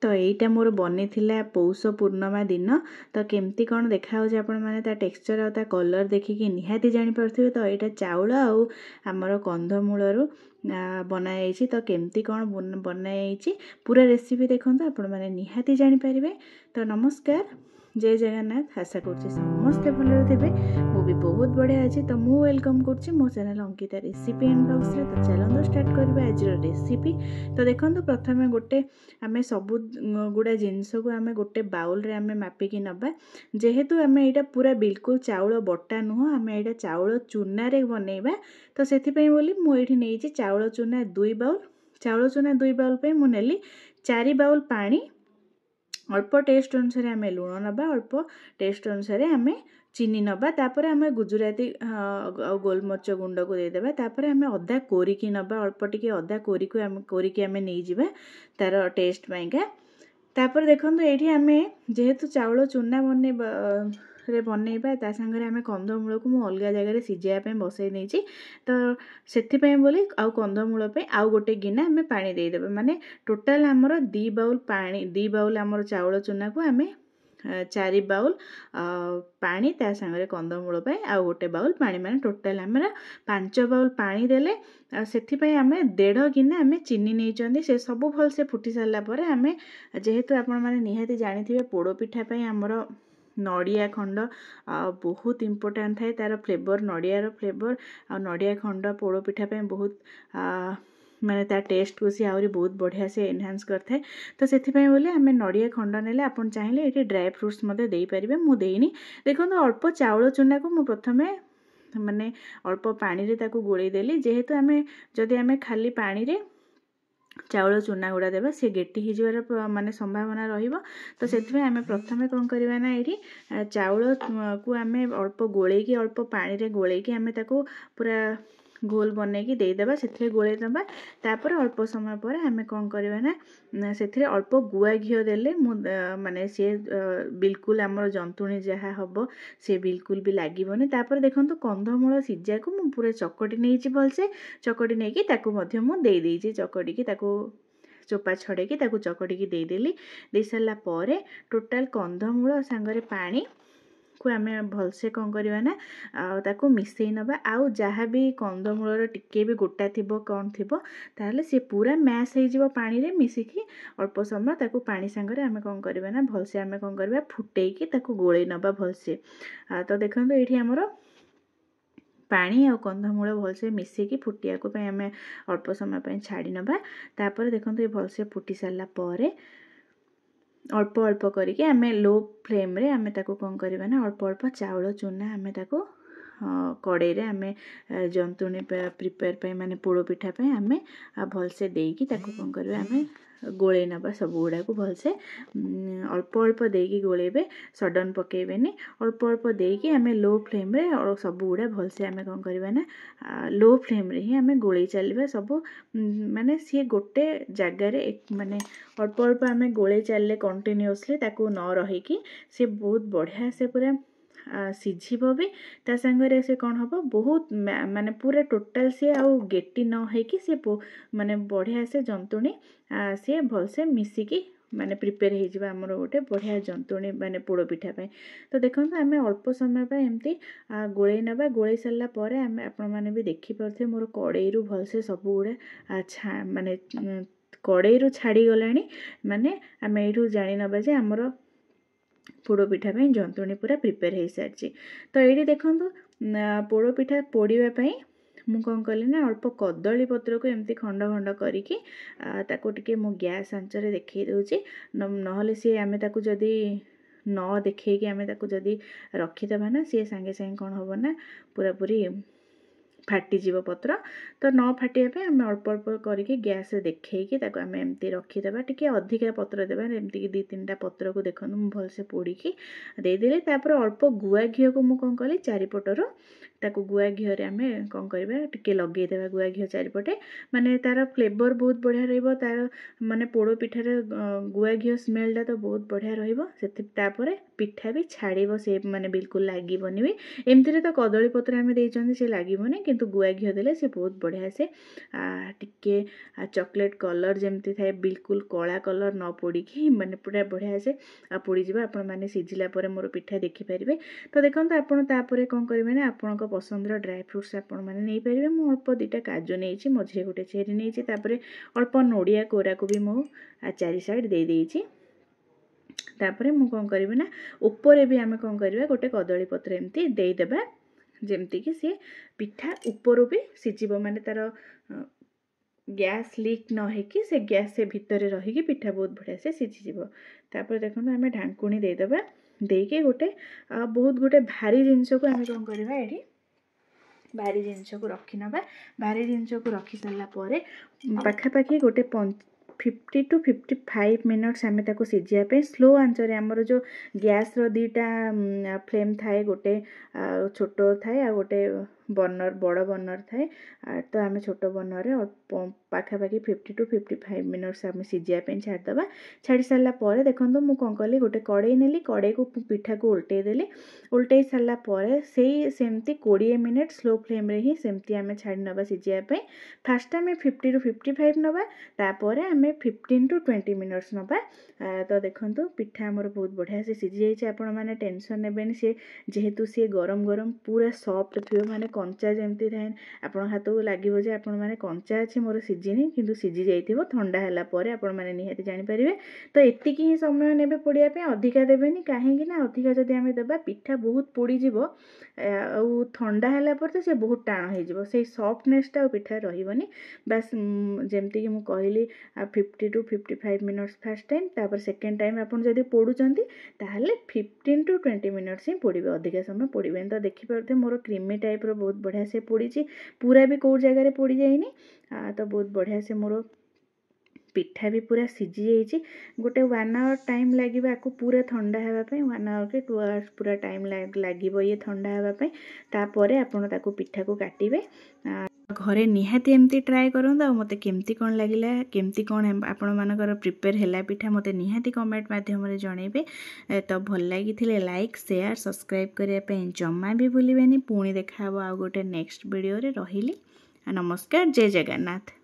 तो यहीटा मोर बनी पौष पूर्णिमा दिन। तो केमती कौन देखा आपण मैंने ता टेक्सचर आ ता कलर देखिकी निहाती जानीपे। तो यहाँ चाउल आमर कंधमूलू बनाई। तो केमती कौन बनाई पूरा रेसिपी देखो आपण मैंने निहाती जानीपारे। तो नमस्कार, जय जगन्नाथ। आशा करुँचे समस्ते भलरे थे। मु भी बहुत बढ़िया अच्छी। तो मु वेलकम करुँची मो channel Ankita recipe and blogs रे। तो चलते स्टार्ट करवा आज रेसिपी। तो देखो प्रथम गोटे आम सब गुड़ा जिनस को आम गोटे बाउल रे आम मापिकी नबा। जेहेतु आम यहाँ पूरा बिल्कुल चाउल बटा नुह, आम यहाँ चाउल चूना रे बनइबा। तो से बोली मुझे नहीं चाउल चूना 2 बाउल। चाउल चूना 2 बाउल पे मु नेली 4 बाउल पानी। अल्प टेस्ट अनुसार आम लुण नबा, अल्प टेस्ट अनुसार आम चीनी नबा। तापर आम गुजराती गोलमरीच गुंड को देदेबा। तापर आम अदा कोरिकी नबा, अल्प टिके अदा कोरिकी आम नहीं जिबा तार टेस्ट पाइका। तापर देखो ये आम जेहेतु चाउल चूना बनइबा ता संगे आम कंधमूल को मु अलग जगह सिझाई बसई नहीं। तो से बोली आउ कंधमूल पे आउ गोटे गिना आम पानी देदेबा। माने टोटाल आमर 2 बाउल पानी, 2 बाउल आमर चाउल चूना को आम 4 बाउल पानी ता संगे कंधमूल पे आउ गोटे बाउल पानी, माने टोटाल आमर 5 बाउल पानी देले। से आम 1.5 गिना आम चीनी नहीं। से सब भल से फुटी सारा पर आम जेहेतु आपण मैंने निहाती जानी पोड़ पिठा आमर नड़िया खंड बहुत इम्पोर्टाट थाए तार फ्लेवर, नड़ियार फ्लेवर आ नड़िया खंड पोड़ पिठा बहुत माने ता टेस्ट को सी आहरी बहुत बढ़िया से एनहांस करथे। तो से बोली आम नड़िया खंड नेले आपन चाहिए ये ड्राई फ्रुट्स दे पारे। मु देनी देखो अल्प चाउल चूना को मु प्रथमे माने अल्प पानी रे ताकू गोळेई देली। जेहेतु आम जदि आम खाली पानी रे चाउल चूना गुड़ा देवा सी गेटी हो माने संभावना रहिबो। तो से आम प्रथमे कौन करवा ना ये चाउल को आम अल्प गोळेकी, अल्प पानी रे गोळेकी आम ताकू पूरा घोल बनईकी देदेबा, से गोले दबा। तापर अल्प समय पर आम कौन करवा ना से अल्प गुआ घी देले माने सी बिल्कुल आमर जंतुणी जहाँ हम सी बिल्कुल भी लगे। तापर देखो कंधमूल सिझा को मु पूरा चकटी नहीं भलसे, चकटी नहीं देदेची चकटी की चोपा छड़ेकी चकटी देदेली। दे सारा पर टोटाल कंधमूल सांगरे पानी को आम भलसे कौन करवा ना ताकू मिसई नबा। आउ जहाँ भी कंधमूल टिके भी गोटा थी कौन थी ताहले सी पूरा मैश हो पानी रे मिसिकी अल्प समय ताकू पानी सांगरे आम कौन करवा ना भलसे आम कौन करवा फुटेकी ताकू गोले नबा भलसे। तो देखो ये आमर पानी आ कंधमूल भलसे मिसिकी फुटिया को आम अल्प समय छाड़ी नबा। तापर देखो ये भलसे फुटी सारा पर अल्प अल्प करके आम लो फ्लेम रे आम ताको कौन करवा ना अल्प अल्प चाउल चूना आम ताको कड़े रे आम जंतुणी प्रिपेयर पे माने पोड़ पिठा पे आम भलसे देकी ताको कौन करवा आम गोले नबा सब गुड़ा को भलसे अल्प अल्प देकी गोलेबे, सडन पकेबेनी, अल्प अल्प देकी आम लो फ्लेम रे और सब गुड़ा भलसे आम कौन करवा ना लो फ्लेम रे ही आम गोले चलवा सब माने सी गोटे जगार माने अल्प अल्प आम गोले चलले कंटिन्यूअसली ताकू न रहीकी सी बहुत बढ़िया से पूरा सिझिब भी। ता संगे से कौन हम बहुत माने पूरा टोटाल सी आउ गेटी न होइकी सी माने बढ़िया से जंतुणी सी भलसे मिसिकी माने प्रिपेयर हो जाए आमर गोटे बढ़िया जंतुणी माने पोड़ पिठा पाई। तो देखो आम अल्प समय पर एमती गोले नबा। गोले सारा पर आम आपण मैंने भी देखिपे मोर कड़े भलसे सब गुड़ा माने कड़े छाड़ी गलानी। माने आम यू जानी नबा जे आमर पोड़ पिठा जंतुणी पूरा प्रिपेयर हो सारी। तो ये देखो पोड़ पिठा पोड़ापी मु कौन कली ना अल्प कदली पत्र को एमती खंड खंड करिकी ताको टिके मु गैस आंचरे देखई दूची। नहले सी आमे ताको जदी न देखई आमे ताको जदी रखीदबा ना सी सांगे सांगे कौन हम ना पूरा पूरी फाटीजीव पत्र। तो न फाटिया आम अल्प अल्प करके गैस देखी आम एमती रखीदे टिके अधिका पत्र देवा एमती 2-3टा पत्र को देखो भलसे पोड़ीकी देदेली। तापर अल्प गुआ घी को मुझे कौन कली चारिपटर ताको गुआ घी रे आम कौन करवा टिके लगेदेवा गुआ घी चारिपटे माने तार फ्लेवर बहुत बढ़िया रहिबो। तार माने पोड़ पिठार गुआ घी स्मेलटा तो बहुत बढ़िया रहिबो। तापर पिठा भी छाड़िबो से माने बिल्कुल लागिबोनी भी। एमती तो कदली पत्र आम देइचंदी से लागिबोनी किंतु गुआ घी देले से बहुत बढ़िया से टिके चॉकलेट कलर जमती थाए बिल्कुल कला कलर न पोड़ी माने पूरा बढ़िया से पोड़ी जीव आपण माने सिझिला परे मोर पिठा देखि परिबे। तो देखंतु आपण तापरे कोन करिवे ना आपणको पसंदर ड्राई फ्रूट्स आपण माने नै परिबे। मु अल्प दुटा काजू नेइछि मझे गोटे चेरी नेइछि तापरे अल्प नोडिया कोरा को भी मु चारि साइड दे देइछि। तापरे मु कोन करिवे ना ऊपर भी आमे कोन करिवे गोटे कदली पत्र एमती देई देबा जेमती कि से पिठा ऊपर भी सिझिबो माने तार गैस लीक न होकि से गैस से भितर रही पिठा बहुत बढ़िया से सिझीज। तापर देखो आम ढांकुणी देदेबा देके गोटे बहुत गोटे भारी जिनस को आम कौन करवा ये भारी जिनस को रखी नवा। भारी जिनस को रखी सारा पाखापाखि गोटे 50 to 55 मिनट्स आम ताको सिझापे स्लो आंचरे आमर जो गैस रो दीटा फ्लेम थाए गोटे छोट थाए आ गोटे बर्नर बड़ बर्नर थाए। तो आम छोट बर्नर पाखापाखि 50 to 55 मिनट्स आम सिझापे छाड़देवा। छाड़ी सारापर देखो मुझे कौन कली गोटे कड़े नेली कड़े को पिठा को उल्टे देली उल्टे सारापर से सेमती 20 मिनट स्लो फ्लेम रे ही सेमती आम छाड़ी नवा सिझापे। फास्ट आम 50 to 55 नवा तापर आम 15 to 20 मिनट्स नवा। तो देखो पिठा आमर बहुत बढ़िया से सिझी जाइए। आपण मैंने टेंशन नेबेनी सी जेहेतु सी गरम गरम पूरा सॉफ्ट थी माने कंचा जमती थाए आपण हाथ को लगे जे आपण मैंने कंचा अच्छी मोर सिझिनी किंतु सिझी जाइए। ठंडा है आपण मैंने निहाती जानीपारे। तो एतिक ही समय ने पोड़ापी अधिका देवेनि कहीं अधिका जदि आम देवा पिठा बहुत पोड़ीज ठंडा है तो सी बहुत टाण हो सफ्टनेसटा पिठा रही बास जमती कि मुझे कहली 50 to 55 मिनट्स फास्ट टाइम तापर सेकेंड टाइम आपन जदि पोड़ुचंती ताहले 15 to 20 मिनट्स ही पोड़े अधिका समय पोड़े। तो देखिपे मोर क्रीमी टाइप रो बहुत बढ़िया से पोड़ी पूरा भी कौ जगह पोड़ी जाइनी। तो बहुत बढ़िया से मोर पिठा भी पूरा सिझी जाइए। गोटे 1 आवर टाइम लगे आपको पूरा ठंडा होगापी 1 आवर के 2 आवर्स पूरा टाइम लगे ये ठंडा होगापी। तापर आपन ताको पिठा को काटिबे घरे निहाती एमती ट्राए करंतु। आ मते केमती कोन लागिला केमती कोन आपण मानकर प्रिपेयर हैला पिठा मते निहाती कमेंट माध्यम रे जणेबे। तो भल लागिथिले लाइक शेयर सब्सक्राइब करिया पे जम्मा भी भूलिबेनी। पुणी देखा आ गोटे नेक्स्ट वीडियो रे रहिली। नमस्कार जय जगन्नाथ।